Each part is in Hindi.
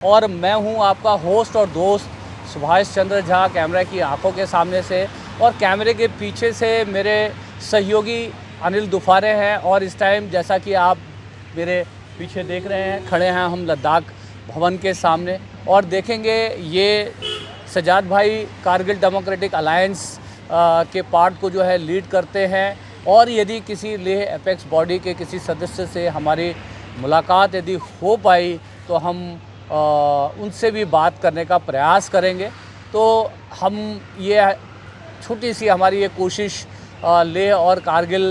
और मैं हूं आपका होस्ट और दोस्त सुभाष चंद्र झा, कैमरा की आंखों के सामने से, और कैमरे के पीछे से मेरे सहयोगी अनिल दुफारे हैं। और इस टाइम जैसा कि आप मेरे पीछे देख रहे हैं, खड़े हैं हम लद्दाख भवन के सामने और देखेंगे ये सजाद भाई कारगिल डेमोक्रेटिक अलायंस के पार्ट को जो है लीड करते हैं। और यदि किसी लेह एपेक्स बॉडी के किसी सदस्य से हमारी मुलाकात यदि हो पाई तो हम उनसे भी बात करने का प्रयास करेंगे। तो हम ये छोटी सी हमारी ये कोशिश लेह और कारगिल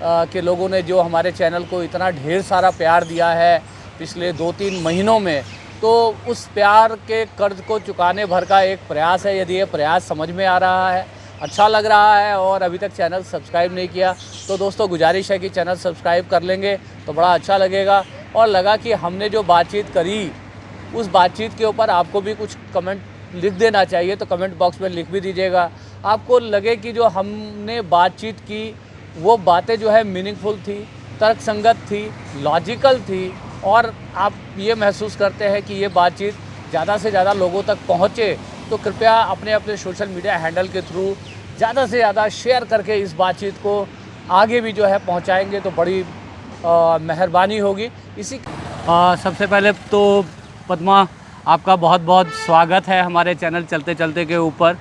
के लोगों ने जो हमारे चैनल को इतना ढेर सारा प्यार दिया है पिछले 2-3 महीनों में, तो उस प्यार के कर्ज को चुकाने भर का एक प्रयास है। यदि ये प्रयास समझ में आ रहा है, अच्छा लग रहा है और अभी तक चैनल सब्सक्राइब नहीं किया तो दोस्तों गुजारिश है कि चैनल सब्सक्राइब कर लेंगे तो बड़ा अच्छा लगेगा। और लगा कि हमने जो बातचीत करी उस बातचीत के ऊपर आपको भी कुछ कमेंट लिख देना चाहिए, तो कमेंट बॉक्स में लिख भी दीजिएगा। आपको लगे कि जो हमने बातचीत की वो बातें जो है मीनिंगफुल थी, तर्कसंगत थी, लॉजिकल थी, और आप ये महसूस करते हैं कि ये बातचीत ज़्यादा से ज़्यादा लोगों तक पहुँचे, तो कृपया अपने अपने सोशल मीडिया हैंडल के थ्रू ज़्यादा से ज़्यादा शेयर करके इस बातचीत को आगे भी जो है पहुँचाएँगे तो बड़ी मेहरबानी होगी। इसी सबसे पहले तो पद्मा, आपका बहुत बहुत स्वागत है हमारे चैनल चलते चलते के ऊपर।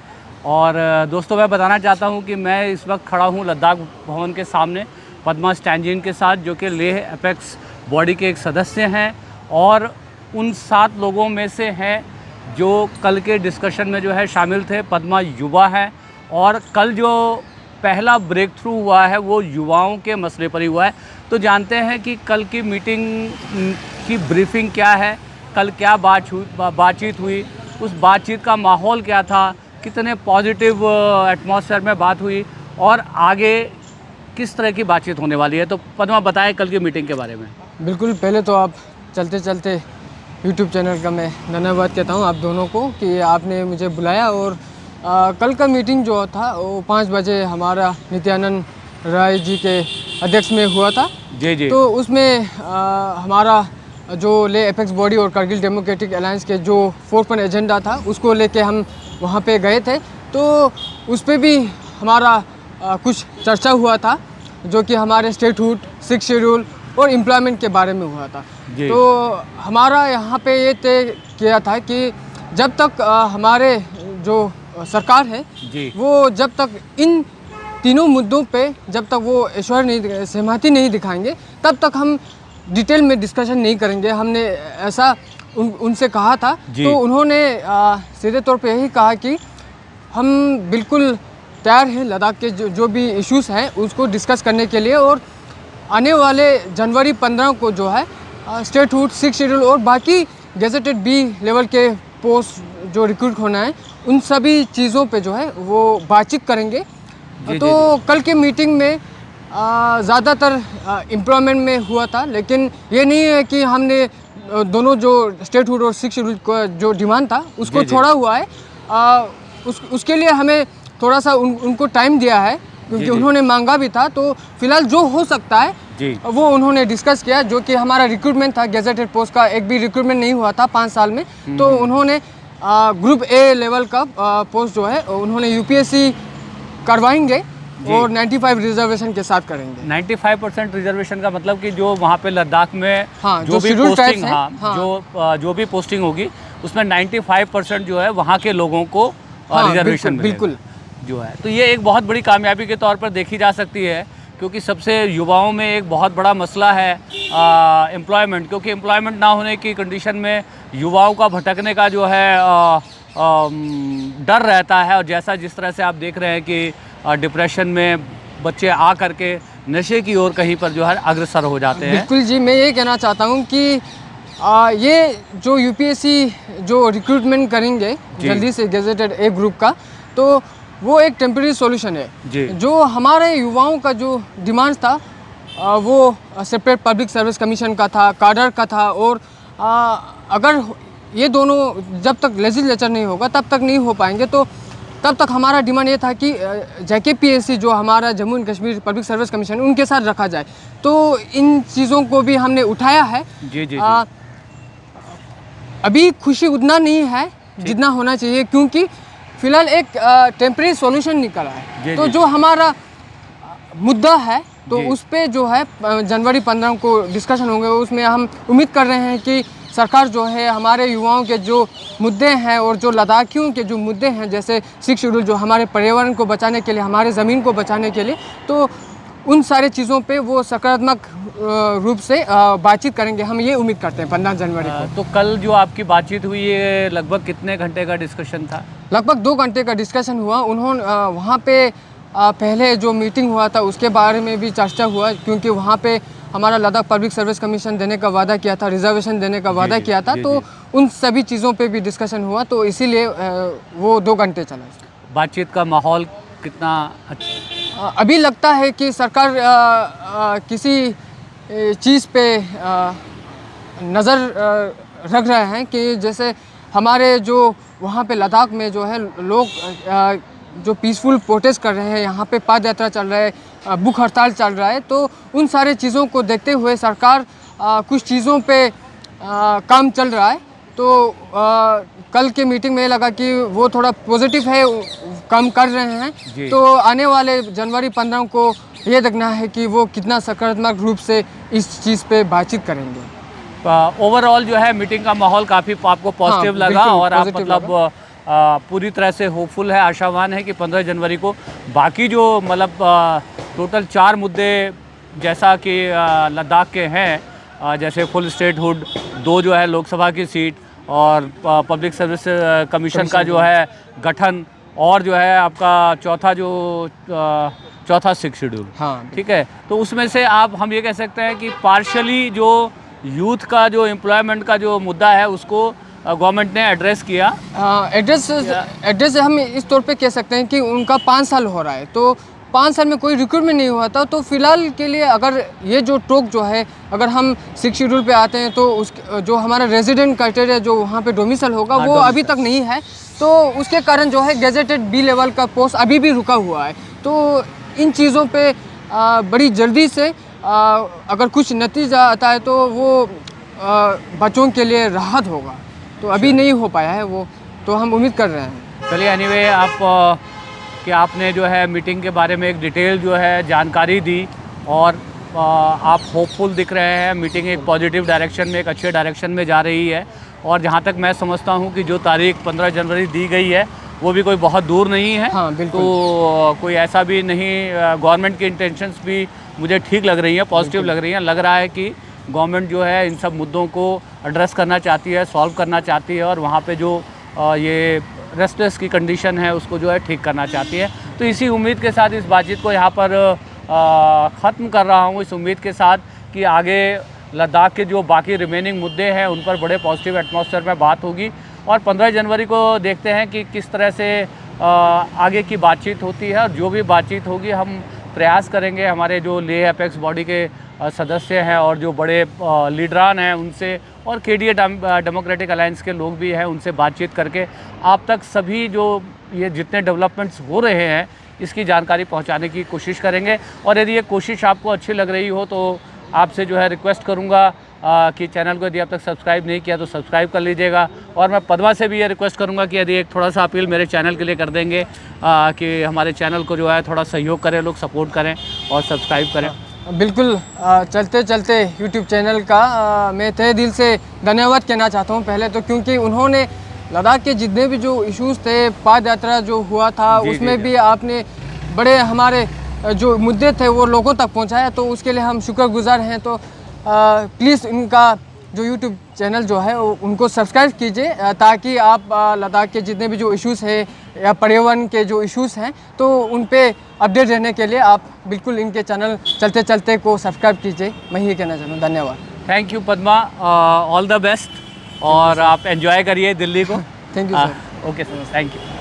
और दोस्तों मैं बताना चाहता हूं कि मैं इस वक्त खड़ा हूं लद्दाख भवन के सामने पद्मा स्टैंजिन के साथ, जो कि लेह एपेक्स बॉडी के एक सदस्य हैं और उन 7 लोगों में से हैं जो कल के डिस्कशन में जो है शामिल थे। पद्मा युवा है और कल जो पहला ब्रेक थ्रू हुआ है वो युवाओं के मसले पर ही हुआ है। तो जानते हैं कि कल की मीटिंग की ब्रीफिंग क्या है, कल क्या बातचीत हुई, उस बातचीत का माहौल क्या था, कितने पॉजिटिव एटमॉस्फेयर में बात हुई और आगे किस तरह की बातचीत होने वाली है। तो पद्मा बताएं कल की मीटिंग के बारे में। बिल्कुल, पहले तो आप चलते चलते यूट्यूब चैनल का मैं धन्यवाद कहता हूँ आप दोनों को कि आपने मुझे बुलाया। और कल का मीटिंग जो था वो 5 बजे हमारा नित्यानंद राय जी के अध्यक्ष में हुआ था। जी। तो उसमें हमारा जो लेह एपेक्स बॉडी और कारगिल डेमोक्रेटिक अलायंस के जो 4 पॉइंट एजेंडा था उसको लेके हम वहाँ पे गए थे। तो उस पर भी हमारा कुछ चर्चा हुआ था, जो कि हमारे स्टेटहुड, 6 शेड्यूल और एम्प्लॉयमेंट के बारे में हुआ था। तो हमारा यहाँ पे ये तय किया था कि जब तक हमारे जो सरकार है वो जब तक इन तीनों मुद्दों पे जब तक वो सहमति नहीं दिखाएंगे तब तक हम डिटेल में डिस्कशन नहीं करेंगे। हमने ऐसा उनसे कहा था। तो उन्होंने सीधे तौर पे यही कहा कि हम बिल्कुल तैयार हैं लद्दाख के जो भी इश्यूज़ हैं उसको डिस्कस करने के लिए। और आने वाले जनवरी 15 को जो है स्टेटहुड, 6 शेड्यूल और बाकी गेजेटेड बी लेवल के पोस्ट जो रिक्रूट होना है उन सभी चीज़ों पे जो है वो बातचीत करेंगे। तो कल के मीटिंग में ज़्यादातर एम्प्लॉयमेंट में हुआ था, लेकिन ये नहीं है कि हमने दोनों जो स्टेटहुड और 6 शेड्यूल का जो डिमांड था उसको छोड़ा हुआ है। उसके लिए हमें थोड़ा सा उनको टाइम दिया है क्योंकि उन्होंने मांगा भी था। तो फिलहाल जो हो सकता है वो उन्होंने डिस्कस किया, जो कि हमारा रिक्रूटमेंट था गेजेटेड पोस्ट का, एक भी रिक्रूटमेंट नहीं हुआ था 5 साल में। तो उन्होंने ग्रुप ए लेवल का पोस्ट जो है उन्होंने यूपीएससी करवाएंगे और 95 रिजर्वेशन के साथ करेंगे। 95% रिजर्वेशन का मतलब कि जो वहाँ पे लद्दाख में जो भी पोस्टिंग जो भी पोस्टिंग होगी उसमें 95% जो है वहाँ के लोगों को रिजर्वेशन बिल्कुल जो है। तो ये एक बहुत बड़ी कामयाबी के तौर पर देखी जा सकती है, क्योंकि सबसे युवाओं में एक बहुत बड़ा मसला है एम्प्लॉयमेंट, क्योंकि एम्प्लॉयमेंट ना होने की कंडीशन में युवाओं का भटकने का जो है डर रहता है। और जिस तरह से आप देख रहे हैं कि डिप्रेशन में बच्चे आ करके नशे की ओर कहीं पर जो है अग्रसर हो जाते हैं। बिल्कुल जी, मैं ये कहना चाहता हूँ कि ये जो यूपीएससी जो रिक्रूटमेंट करेंगे जल्दी से गेजेटेड ए ग्रुप का, तो वो एक टेम्परेरी सॉल्यूशन है। जो हमारे युवाओं का जो डिमांड्स था वो सेपरेट पब्लिक सर्विस कमीशन का था, काडर का था। और अगर ये दोनों जब तक लेजिस्लेचर नहीं होगा तब तक नहीं हो पाएंगे। तो तब तक हमारा डिमांड ये था कि JKPSC जो हमारा Jammu and Kashmir public service commission उनके साथ रखा जाए। तो इन चीज़ों को भी हमने उठाया है। अभी खुशी उतना नहीं है जितना होना चाहिए, क्योंकि फिलहाल एक टेम्परेरी सॉल्यूशन निकला है। तो जो हमारा मुद्दा है तो उस पे जो है जनवरी 15 को डिस्कशन होंगे। उसमें हम उम्मीद कर रहे हैं कि सरकार जो है हमारे युवाओं के जो मुद्दे हैं और जो लद्दाखियों के जो मुद्दे हैं, जैसे 6 शेड्यूल जो हमारे पर्यावरण को बचाने के लिए, हमारे ज़मीन को बचाने के लिए, तो उन सारे चीज़ों पे वो सकारात्मक रूप से बातचीत करेंगे। हम ये उम्मीद करते हैं 15 जनवरी को। तो कल जो आपकी बातचीत हुई है लगभग कितने घंटे का डिस्कशन था? लगभग 2 घंटे का डिस्कशन हुआ। उन्होंने वहाँ पे पहले जो मीटिंग हुआ था उसके बारे में भी चर्चा हुआ, क्योंकि वहाँ पे हमारा लद्दाख पब्लिक सर्विस कमीशन देने का वादा किया था, रिजर्वेशन देने का वादा किया था। तो उन सभी चीज़ों पे भी डिस्कशन हुआ, तो इसीलिए वो 2 घंटे चला। बातचीत का माहौल कितना अभी लगता है कि सरकार किसी चीज़ पे नज़र रख रहे हैं कि जैसे हमारे जो वहाँ पे लद्दाख में जो है लोग जो पीसफुल प्रोटेस्ट कर रहे हैं, यहाँ पे पद यात्रा चल रहा है, भूख हड़ताल चल रहा है, तो उन सारे चीज़ों को देखते हुए सरकार कुछ चीज़ों पे काम चल रहा है। तो कल के मीटिंग में लगा कि वो थोड़ा पॉजिटिव है, काम कर रहे हैं। तो आने वाले जनवरी 15 को ये देखना है कि वो कितना सकारात्मक रूप से इस चीज़ पे बातचीत करेंगे। ओवरऑल जो है मीटिंग का माहौल काफ़ी आपको पॉजिटिव लगा और आप मतलब पूरी तरह से होपफुल है, आशावान है कि 15 जनवरी को बाकी जो मतलब टोटल 4 मुद्दे जैसा कि लद्दाख के हैं, जैसे फुल स्टेटहुड, 2 जो है लोकसभा की सीट और पब्लिक सर्विस कमीशन का जो है गठन, और जो है आपका चौथा 6 शेड्यूल। हाँ, ठीक है। तो उसमें से हम ये कह सकते हैं कि पार्शली जो यूथ का जो एम्प्लॉयमेंट का जो मुद्दा है उसको गवर्नमेंट ने एड्रेस किया। एड्रेस हम इस तौर पे कह सकते हैं कि उनका 5 साल हो रहा है, तो 5 साल में कोई रिक्रूटमेंट नहीं हुआ था। तो फिलहाल के लिए अगर ये जो टोक जो है, अगर हम 6 शेड्यूल पे आते हैं तो उस जो हमारा रेजिडेंट क्राइटेरिया जो वहाँ पे डोमिसाइल होगा वो अभी तक नहीं है। तो उसके कारण जो है गेजेटेड बी लेवल का पोस्ट अभी भी रुका हुआ है। तो इन चीज़ों पे बड़ी जल्दी से अगर कुछ नतीजा आता है तो वो बच्चों के लिए राहत होगा। तो अभी नहीं हो पाया है वो, तो हम उम्मीद कर रहे हैं। चलिए, एनीवे कि आपने जो है मीटिंग के बारे में एक डिटेल जो है जानकारी दी और आप होपफुल दिख रहे हैं। मीटिंग एक पॉजिटिव डायरेक्शन में, एक अच्छे डायरेक्शन में जा रही है। और जहाँ तक मैं समझता हूँ कि जो तारीख 15 जनवरी दी गई है वो भी कोई बहुत दूर नहीं है। हाँ, बिल्कुल। तो कोई ऐसा भी नहीं, गवर्नमेंट की इंटेंशंस भी मुझे ठीक लग रही हैं, पॉजिटिव लग रही हैं। लग रहा है कि गवर्नमेंट जो है इन सब मुद्दों को एड्रेस करना चाहती है, सॉल्व करना चाहती है और वहाँ पे जो ये रेस्टलेस की कंडीशन है उसको जो है ठीक करना चाहती है। तो इसी उम्मीद के साथ इस बातचीत को यहाँ पर ख़त्म कर रहा हूँ, इस उम्मीद के साथ कि आगे लद्दाख के जो बाकी रिमेनिंग मुद्दे हैं उन पर बड़े पॉजिटिव एटमॉस्फेयर में बात होगी। और 15 जनवरी को देखते हैं कि किस तरह से आगे की बातचीत होती है। और जो भी बातचीत होगी हम प्रयास करेंगे, हमारे जो लेह एपेक्स बॉडी के सदस्य हैं और जो बड़े लीडरान हैं उनसे, और केडीए डेमोक्रेटिक अलायंस के लोग भी हैं, उनसे बातचीत करके आप तक सभी जो ये जितने डेवलपमेंट्स हो रहे हैं इसकी जानकारी पहुंचाने की कोशिश करेंगे। और यदि ये कोशिश आपको अच्छी लग रही हो तो आपसे जो है रिक्वेस्ट करूंगा कि चैनल को यदि अब तक सब्सक्राइब नहीं किया तो सब्सक्राइब कर लीजिएगा। और मैं पद्मा से भी ये रिक्वेस्ट करूंगा कि यदि एक थोड़ा सा अपील मेरे चैनल के लिए कर देंगे कि हमारे चैनल को जो है थोड़ा सहयोग करें, लोग सपोर्ट करें और सब्सक्राइब करें। बिल्कुल। चलते चलते यूट्यूब चैनल का मैं तहे दिल से धन्यवाद कहना चाहता हूँ पहले तो, क्योंकि उन्होंने लद्दाख के जितने भी जो इश्यूज़ थे, पद यात्रा जो हुआ था उसमें भी आपने बड़े हमारे जो मुद्दे थे वो लोगों तक पहुँचाया, तो उसके लिए हम शुक्रगुजार हैं। तो प्लीज़ इनका जो यूट्यूब चैनल जो है उनको सब्सक्राइब कीजिए ताकि आप लद्दाख के जितने भी जो इश्यूज़ है या पर्यावरण के जो इश्यूज़ हैं तो उन पे अपडेट रहने के लिए आप बिल्कुल इनके चैनल चलते चलते को सब्सक्राइब कीजिए। मैं ये कहना चाहता हूँ। धन्यवाद। Thank you Padma, all the best और आप एंजॉय करिए दिल्ली को। Thank you sir. Okay sir, thank you.